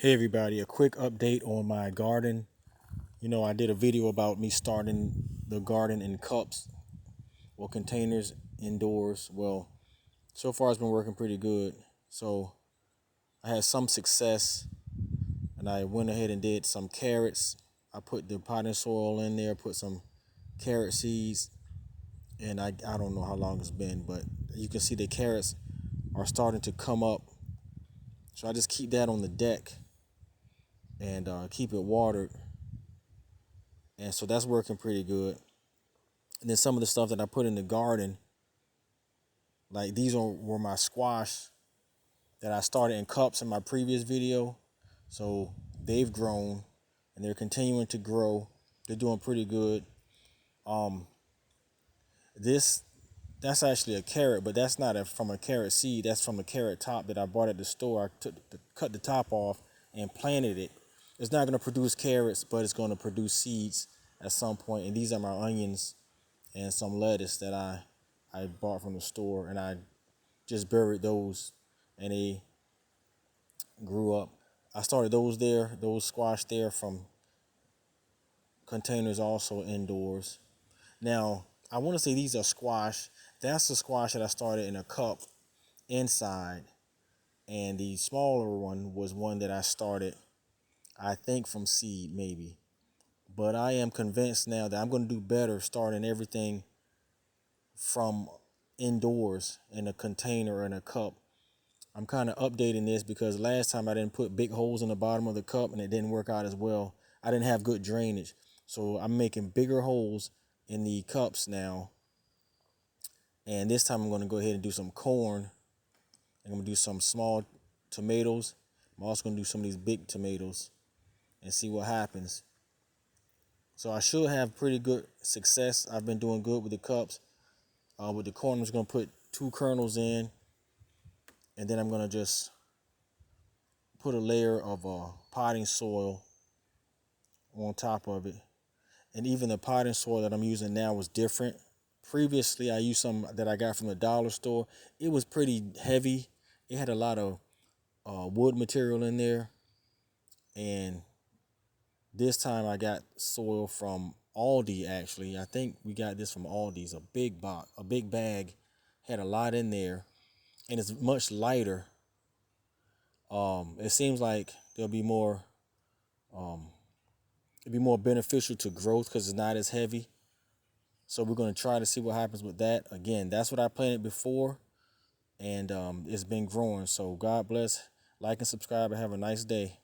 Hey everybody, a quick update on my garden. I did a video about me starting the garden in cups or containers indoors. Well, so far it's been working pretty good. So I had some success and I went ahead and did some carrots. I put the potting soil in there, put some carrot seeds, and I don't know how long it's been, but you can see the carrots are starting to come up. So I just keep that on the deck and keep it watered. And so that's working pretty good. And then some of the stuff that I put in the garden, like were my squash that I started in cups in my previous video. So they've grown and they're continuing to grow. They're doing pretty good. Um, this that's actually a carrot, but that's not from a carrot seed. That's from a carrot top that I bought at the store. Cut the top off and planted it. It's not going to produce carrots, but it's going to produce seeds at some point. And these are my onions and some lettuce that I bought from the store, and I just buried those and they grew up. I started those squash there from containers also indoors. Now, I want to say these are squash. That's the squash that I started in a cup inside, and the smaller one was one that I started, I think, from seed maybe. But I am convinced now that I'm going to do better starting everything from indoors in a container or in a cup. I'm kind of updating this because last time I didn't put big holes in the bottom of the cup and it didn't work out as well. I didn't have good drainage. So I'm making bigger holes in the cups now. And this time I'm going to go ahead and do some corn. I'm going to do some small tomatoes. I'm also going to do some of these big tomatoes and see what happens. So I should have pretty good success. I've been doing good with the cups. With the corn, I'm just going to put 2 kernels in. And then I'm going to just put a layer of potting soil on top of it. And even the potting soil that I'm using now was different. Previously, I used some that I got from the dollar store. It was pretty heavy. It had a lot of wood material in there. And this time I got soil from Aldi, actually. I think we got this from Aldi's, a big box, a big bag. Had a lot in there. And it's much lighter. It seems like there'll be more it'd be more beneficial to growth because it's not as heavy. So we're going to try to see what happens with that. Again, that's what I planted before, and it's been growing. So God bless, like and subscribe, and have a nice day.